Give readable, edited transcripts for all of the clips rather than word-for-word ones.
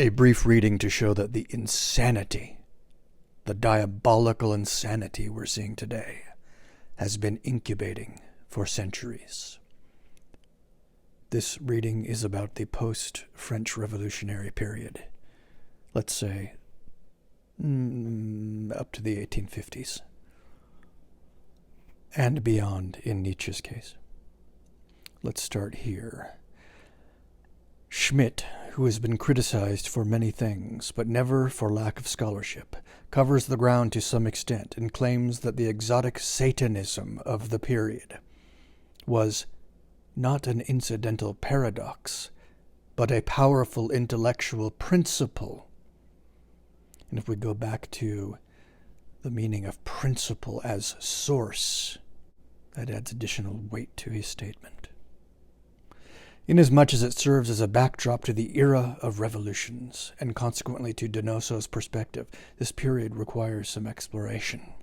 A brief reading to show that the insanity, the diabolical insanity we're seeing today, has been incubating for centuries. This reading is about the post-French Revolutionary period. Let's say up to the 1850s. And beyond in Nietzsche's case. Let's start here. Schmidt, who has been criticized for many things, but never for lack of scholarship, covers the ground to some extent and claims that the exotic Satanism of the period was not an incidental paradox, but a powerful intellectual principle. And if we go back to the meaning of principle as source, that adds additional weight to his statement. Inasmuch as it serves as a backdrop to the era of revolutions, and consequently to Donoso's perspective, this period requires some exploration.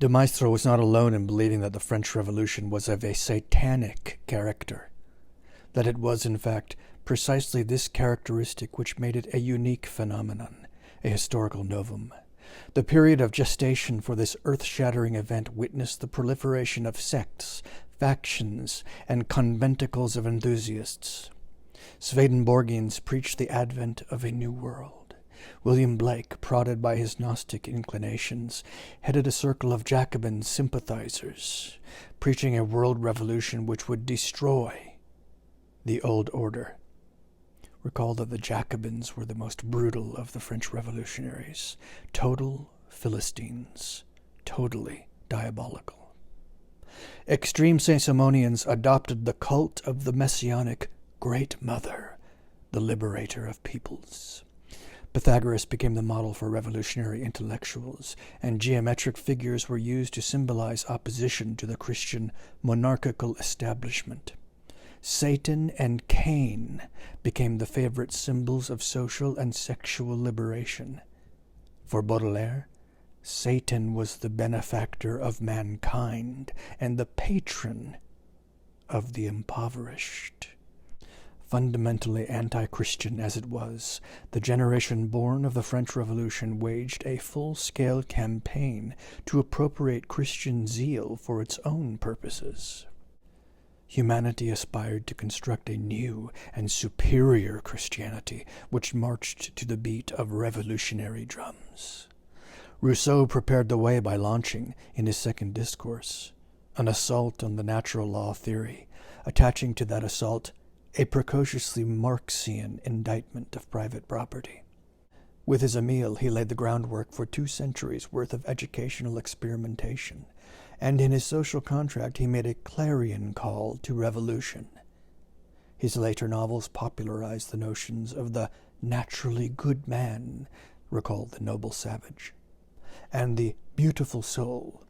De Maistre was not alone in believing that the French Revolution was of a satanic character, that it was, in fact, precisely this characteristic which made it a unique phenomenon, a historical novum. The period of gestation for this earth-shattering event witnessed the proliferation of sects, factions, and conventicles of enthusiasts. Swedenborgians preached the advent of a new world. William Blake, prodded by his Gnostic inclinations, headed a circle of Jacobin sympathizers, preaching a world revolution which would destroy the old order. Recall that the Jacobins were the most brutal of the French revolutionaries, total Philistines, totally diabolical. Extreme Saint-Simonians adopted the cult of the messianic Great Mother, the liberator of peoples. Pythagoras became the model for revolutionary intellectuals, and geometric figures were used to symbolize opposition to the Christian monarchical establishment. Satan and Cain became the favorite symbols of social and sexual liberation. For Baudelaire, Satan was the benefactor of mankind and the patron of the impoverished. Fundamentally anti-Christian as it was, the generation born of the French Revolution waged a full-scale campaign to appropriate Christian zeal for its own purposes. Humanity aspired to construct a new and superior Christianity, which marched to the beat of revolutionary drums. Rousseau prepared the way by launching, in his second discourse, an assault on the natural law theory, attaching to that assault a precociously Marxian indictment of private property. With his Emile, he laid the groundwork for 2 centuries' worth of educational experimentation, and in his social contract he made a clarion call to revolution. His later novels popularized the notions of the naturally good man, recall The Noble Savage, and the beautiful soul,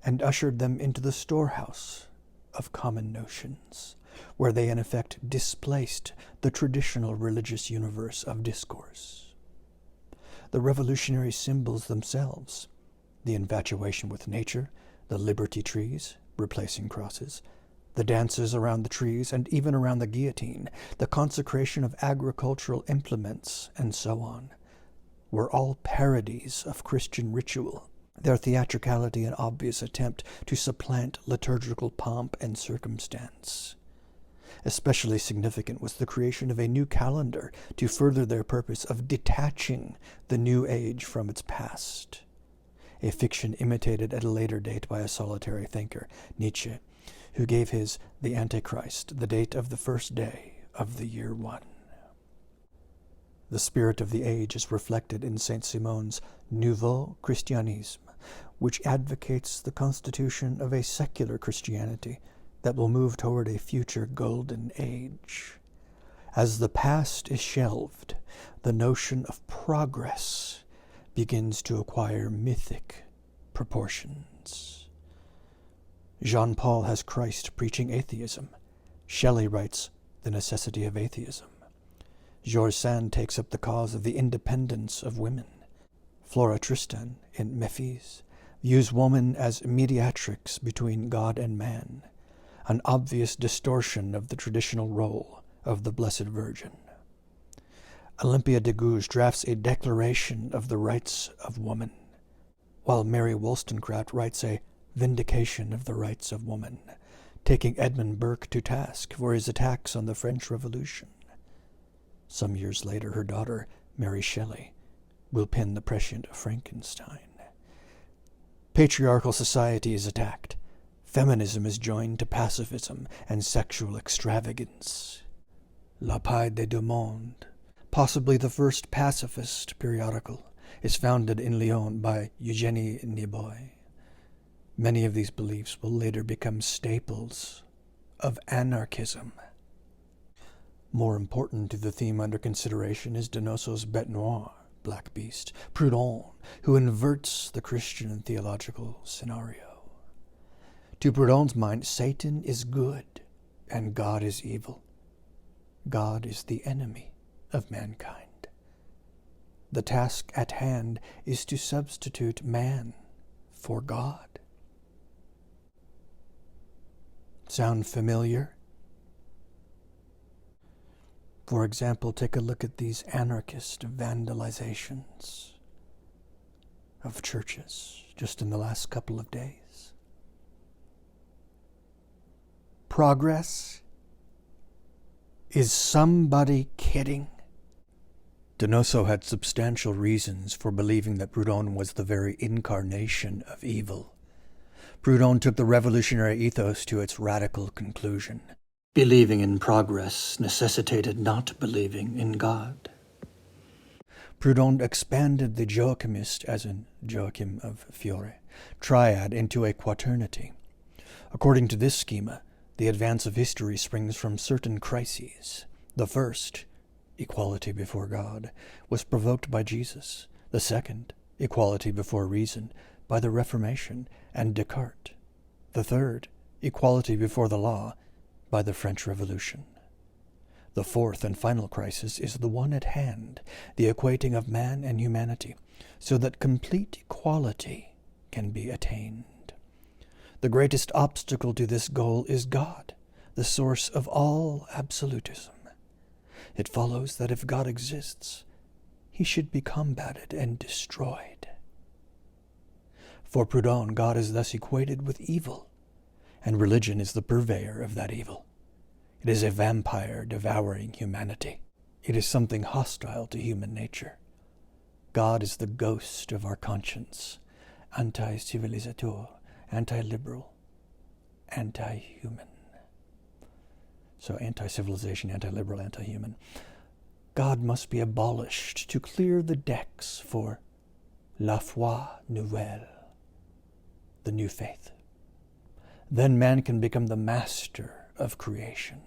and ushered them into the storehouse of common notions, where they in effect displaced the traditional religious universe of discourse. The revolutionary symbols themselves, the infatuation with nature, the liberty trees, replacing crosses, the dances around the trees and even around the guillotine, the consecration of agricultural implements, and so on, were all parodies of Christian ritual, their theatricality an obvious attempt to supplant liturgical pomp and circumstance. Especially significant was the creation of a new calendar to further their purpose of detaching the new age from its past, a fiction imitated at a later date by a solitary thinker, Nietzsche, who gave his The Antichrist the date of the first day of the year 1. The spirit of the age is reflected in Saint-Simon's Nouveau Christianisme, which advocates the constitution of a secular Christianity that will move toward a future golden age. As the past is shelved, the notion of progress begins to acquire mythic proportions. Jean-Paul has Christ preaching atheism. Shelley writes The Necessity of Atheism. Georges Sand takes up the cause of the independence of women. Flora Tristan, in Méphis, views woman as mediatrix between God and man, an obvious distortion of the traditional role of the Blessed Virgin. Olympia de Gouges drafts a Declaration of the Rights of Woman, while Mary Wollstonecraft writes a Vindication of the Rights of Woman, taking Edmund Burke to task for his attacks on the French Revolution. Some years later, her daughter, Mary Shelley, will pen The Prescient Frankenstein. Patriarchal society is attacked. Feminism is joined to pacifism and sexual extravagance. La Paix des Deux Mondes, possibly the first pacifist periodical, is founded in Lyon by Eugénie Niboy. Many of these beliefs will later become staples of anarchism. More important to the theme under consideration is Donosso's Bête Noire, Black Beast, Proudhon, who inverts the Christian theological scenario. To Proudhon's mind, Satan is good and God is evil. God is the enemy of mankind. The task at hand is to substitute man for God. Sound familiar? For example, take a look at these anarchist vandalizations of churches just in the last couple of days. Progress? Is somebody kidding? Donoso had substantial reasons for believing that Proudhon was the very incarnation of evil. Proudhon took the revolutionary ethos to its radical conclusion. Believing in progress necessitated not believing in God. Proudhon expanded the Joachimist, as in Joachim of Fiore, triad into a quaternity. According to this schema, the advance of history springs from certain crises. The first, equality before God, was provoked by Jesus. The second, equality before reason, by the Reformation and Descartes. The third, equality before the law, by the French Revolution. The fourth and final crisis is the one at hand, the equating of man and humanity, so that complete equality can be attained. The greatest obstacle to this goal is God, the source of all absolutism. It follows that if God exists, he should be combated and destroyed. For Proudhon, God is thus equated with evil, and religion is the purveyor of that evil. It is a vampire devouring humanity. It is something hostile to human nature. God is the ghost of our conscience, anti-civilisateur, anti-liberal, anti-human. So anti-civilization, anti-liberal, anti-human. God must be abolished to clear the decks for la foi nouvelle, the new faith. Then man can become the master of creation.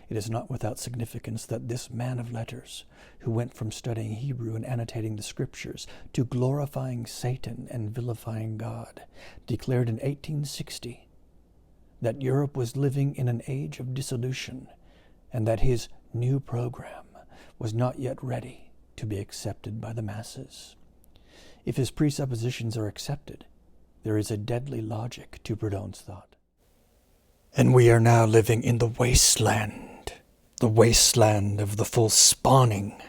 It is not without significance that this man of letters, who went from studying Hebrew and annotating the scriptures to glorifying Satan and vilifying God, declared in 1860 that Europe was living in an age of dissolution and that his new program was not yet ready to be accepted by the masses. If his presuppositions are accepted, there is a deadly logic to Proudhon's thought. And we are now living in the wasteland of the full spawning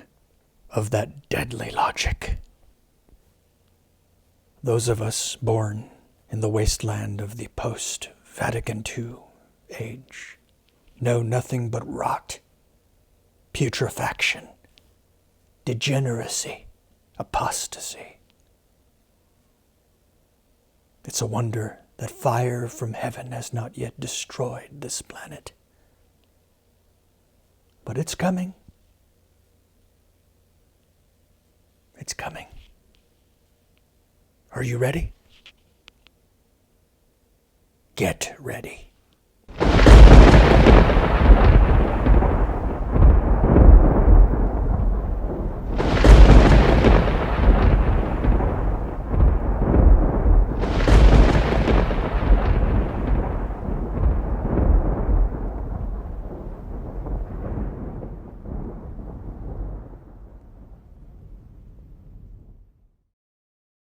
of that deadly logic. Those of us born in the wasteland of the post-Vatican II age know nothing but rot, putrefaction, degeneracy, apostasy. It's a wonder that fire from heaven has not yet destroyed this planet. But it's coming. It's coming. Are you ready? Get ready.